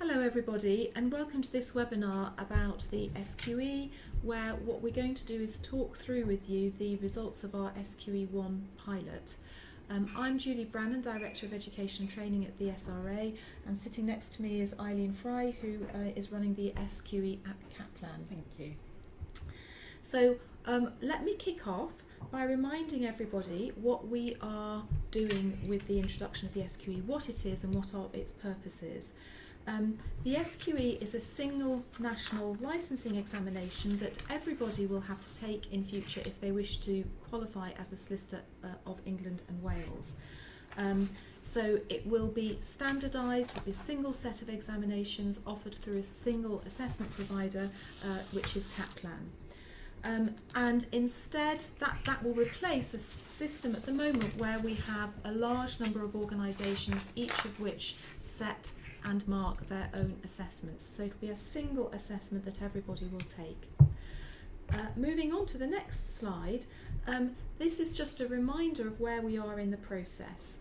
Hello everybody, and welcome to this webinar about the SQE, where what we're going to do is talk through with you the results of our SQE1 pilot. I'm Julie Brannan, Director of Education and Training at the SRA, and sitting next to me is Eileen, who is running the SQE at Kaplan. Thank you. So let me kick off by reminding everybody what we are doing with the introduction of the SQE, what it is and what are its purposes. The SQE is a single national licensing examination that everybody will have to take in future if they wish to qualify as a solicitor of England and Wales. So it will be standardised, it'll be a single set of examinations offered through a single assessment provider, which is Kaplan. And instead that will replace a system at the moment where we have a large number of organisations, each of which set and mark their own assessments. So it'll be a single assessment that everybody will take. Moving on to the next slide, this is just a reminder of where we are in the process.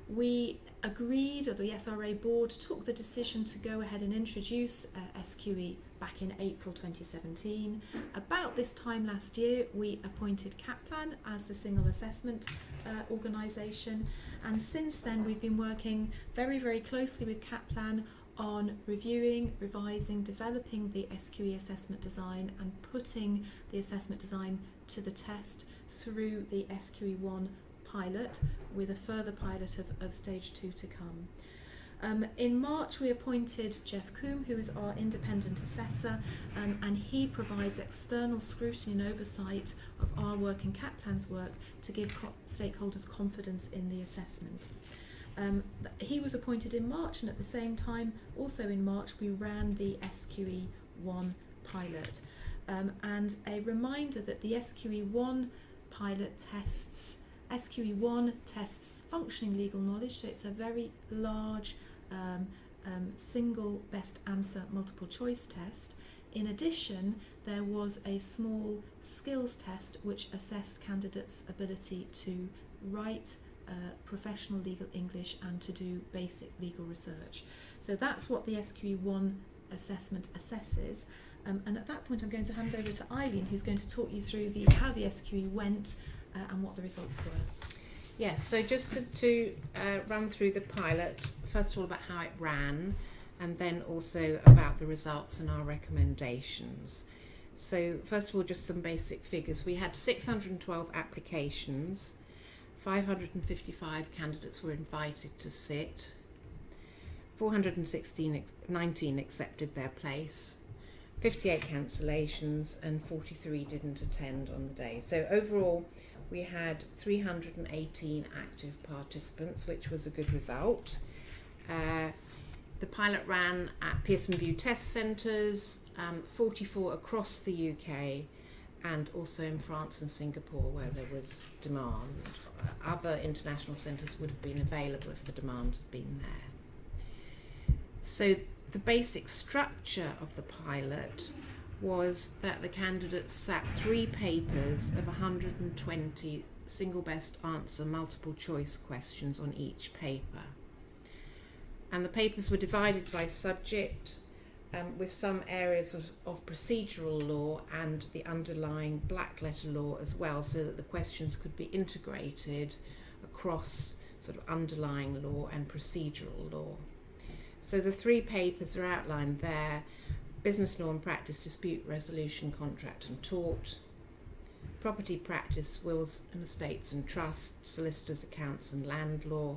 We agreed, or the SRA board took the decision to go ahead and introduce SQE back in April 2017. About this time last year, we appointed Kaplan as the single assessment organisation, and since then we've been working very, very closely with Kaplan on reviewing, revising, developing the SQE assessment design and putting the assessment design to the test through the SQE1 pilot, with a further pilot of stage 2 to come. In March we appointed Jeff Coombe, who is our independent assessor, and he provides external scrutiny and oversight of our work and Kaplan's work to give stakeholders confidence in the assessment. He was appointed in March, and at the same time, also in March, we ran the SQE1 pilot. And a reminder that the SQE1 pilot SQE1 tests functioning legal knowledge, so it's a very large single best answer multiple choice test. In addition, there was a small skills test which assessed candidates' ability to write professional legal English and to do basic legal research. So that's what the SQE1 assessment assesses. And at that point I'm going to hand over to Eileen, who's going to talk you through how the SQE went and what the results were. Yes, so just to run through the pilot, first of all about how it ran, and then also about the results and our recommendations. So first of all, just some basic figures. We had 612 applications, 555 candidates were invited to sit, 419 accepted their place, 58 cancellations, and 43 didn't attend on the day. So overall, we had 318 active participants, which was a good result. The pilot ran at Pearson VUE test centres, 44 across the UK, and also in France and Singapore, where there was demand. Other international centres would have been available if the demand had been there. So the basic structure of the pilot was that the candidates sat 3 papers of 120 single best answer multiple choice questions on each paper. And the papers were divided by subject, with some areas of procedural law and the underlying black letter law as well, so that the questions could be integrated across sort of underlying law and procedural law. So the 3 papers are outlined there: business law and practice, dispute resolution, contract and tort; property practice, wills and estates and trusts, solicitors, accounts and land law;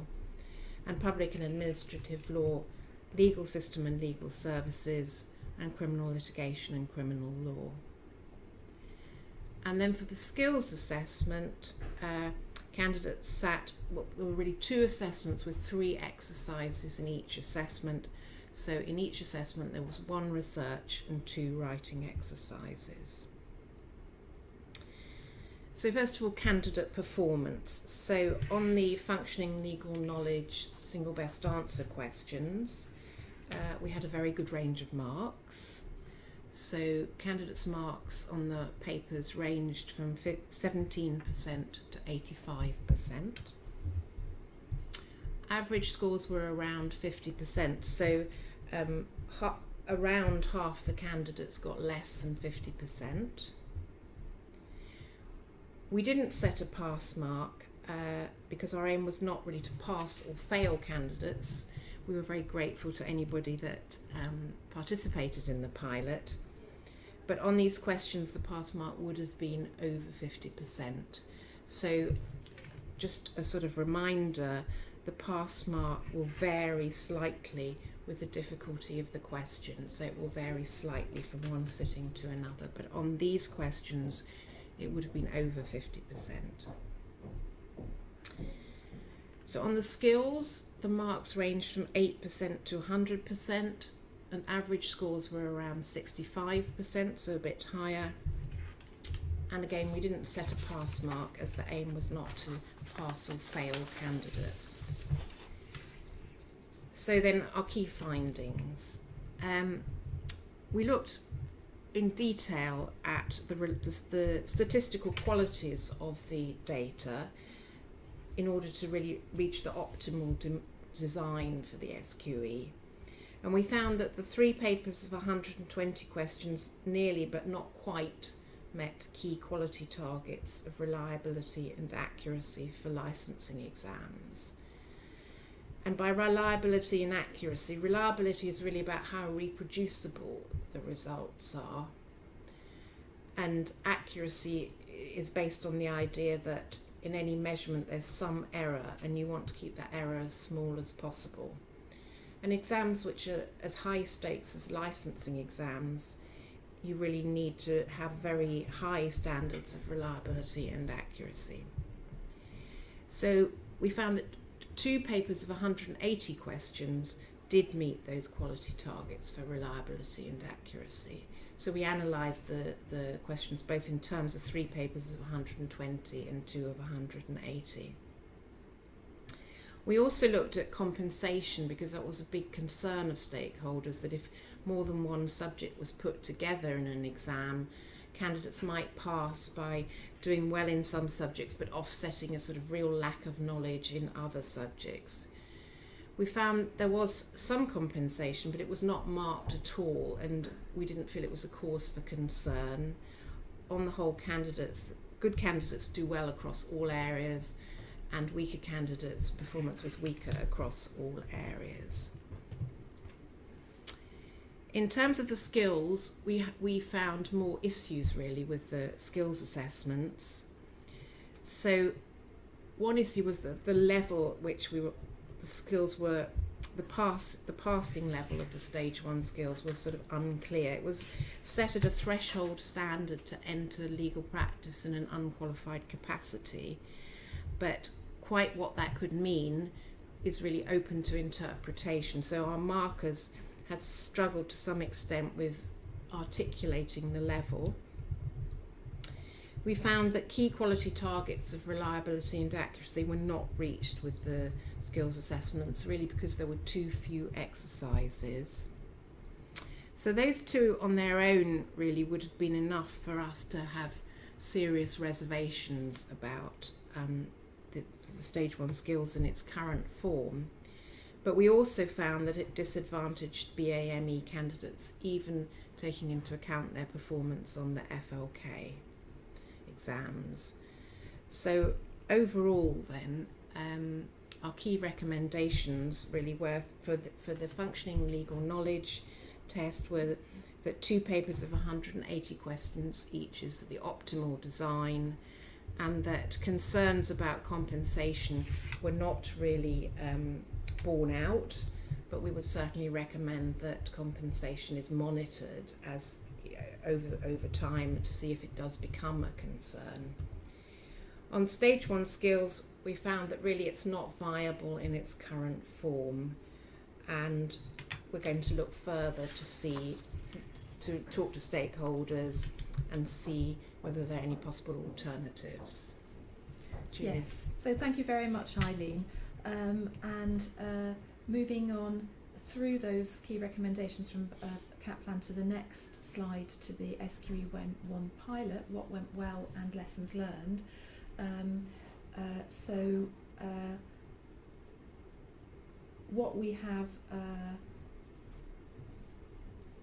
and public and administrative law, legal system and legal services, and criminal litigation and criminal law. And then for the skills assessment, candidates sat, there were really 2 assessments with 3 exercises in each assessment. So in each assessment there was 1 research and 2 writing exercises. So first of all, candidate performance. So on the functioning legal knowledge single best answer questions, we had a very good range of marks. So candidates' marks on the papers ranged from 17% to 85%. Average scores were around 50%. So around half the candidates got less than 50%. We didn't set a pass mark because our aim was not really to pass or fail candidates. We were very grateful to anybody that participated in the pilot. But on these questions, the pass mark would have been over 50%. So just a sort of reminder, the pass mark will vary slightly with the difficulty of the question. So it will vary slightly from one sitting to another. But on these questions, it would have been over 50%. So on the skills, the marks ranged from 8% to 100%, and average scores were around 65%, so a bit higher. And again, we didn't set a pass mark as the aim was not to pass or fail candidates. So then our key findings. We looked in detail at the statistical qualities of the data in order to really reach the optimal design for the SQE. And we found that the 3 papers of 120 questions nearly but not quite met key quality targets of reliability and accuracy for licensing exams. And by reliability and accuracy, reliability is really about how reproducible the results are. And accuracy is based on the idea that in any measurement there's some error and you want to keep that error as small as possible. And exams which are as high stakes as licensing exams, you really need to have very high standards of reliability and accuracy. So we found that 2 papers of 180 questions did meet those quality targets for reliability and accuracy. So we analysed the questions both in terms of 3 papers of 120 and 2 of 180. We also looked at compensation because that was a big concern of stakeholders, that if more than one subject was put together in an exam, candidates might pass by doing well in some subjects but offsetting a sort of real lack of knowledge in other subjects. We found there was some compensation, but it was not marked at all, and we didn't feel it was a cause for concern. On the whole, good candidates do well across all areas, and weaker candidates' performance was weaker across all areas. In terms of the skills, we found more issues really with the skills assessments. So one issue was the level at which the passing level of the stage 1 skills was sort of unclear. It was set at a threshold standard to enter legal practice in an unqualified capacity, but quite what that could mean is really open to interpretation. So our markers had struggled to some extent with articulating the level. We found that key quality targets of reliability and accuracy were not reached with the skills assessments, really because there were too few exercises. So those 2 on their own really would have been enough for us to have serious reservations about the stage 1 skills in its current form. But we also found that it disadvantaged BAME candidates, even taking into account their performance on the FLK exams. So overall then, our key recommendations really were for the functioning legal knowledge test were that 2 papers of 180 questions each is the optimal design, and that concerns about compensation were not really borne out, but we would certainly recommend that compensation is monitored as over time to see if it does become a concern. On stage 1 skills, we found that really it's not viable in its current form, and we're going to look further to talk to stakeholders and see whether there are any possible alternatives. Julie? Yes, so thank you very much, Eileen. Moving on through those key recommendations from Kaplan to the next slide, to the SQE1 pilot, what went well and lessons learned. What we have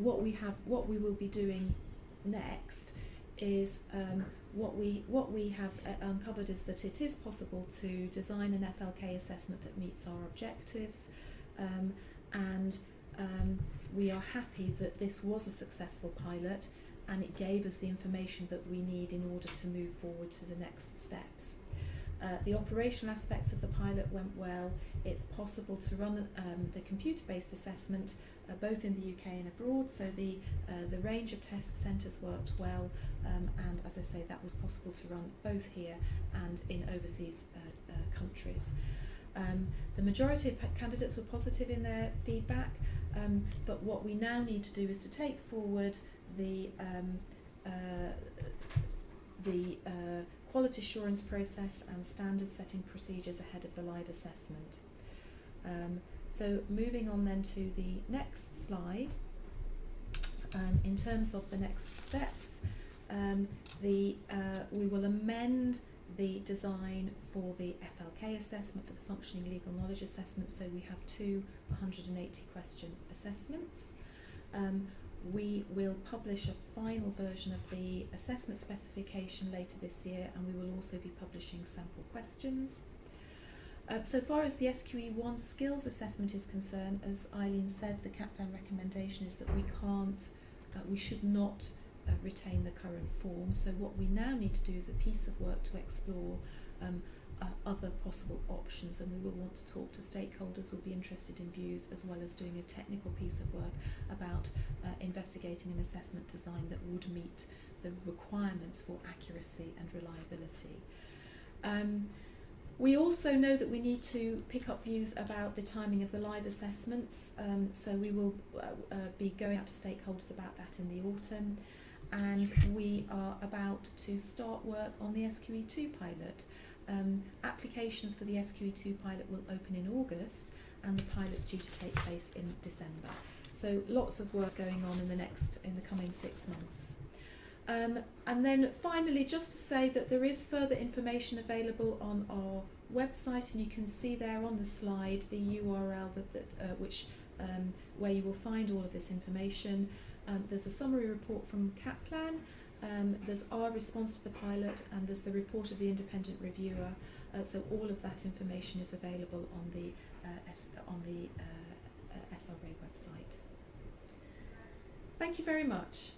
what we will be doing next is what we have uncovered is that it is possible to design an FLK assessment that meets our objectives, and we are happy that this was a successful pilot, and it gave us the information that we need in order to move forward to the next steps. The operational aspects of the pilot went well. It's possible to run the computer-based assessment both in the UK and abroad, so the range of test centres worked well, and as I say, that was possible to run both here and in overseas countries. The majority of candidates were positive in their feedback, but what we now need to do is to take forward the quality assurance process and standard setting procedures ahead of the live assessment. So moving on then to the next slide, in terms of the next steps, we will amend the design for the FLK assessment, for the functioning legal knowledge assessment, so we have two 180 question assessments. We will publish a final version of the assessment specification later this year, and we will also be publishing sample questions. So far as the SQE1 skills assessment is concerned, as Eileen said, the Kaplan recommendation is that we should not retain the current form. So what we now need to do is a piece of work to explore other possible options, and we will want to talk to stakeholders who will be interested in views, as well as doing a technical piece of work about investigating an assessment design that would meet the requirements for accuracy and reliability. We also know that we need to pick up views about the timing of the live assessments, so we will be going out to stakeholders about that in the autumn, and we are about to start work on the SQE2 pilot. Applications for the SQE2 pilot will open in August, and the pilot's due to take place in December. So lots of work going on in the coming 6 months. And then finally, just to say that there is further information available on our website, and you can see there on the slide the URL where you will find all of this information. There's a summary report from Kaplan, there's our response to the pilot, and there's the report of the independent reviewer. So all of that information is available on the SRA website. Thank you very much.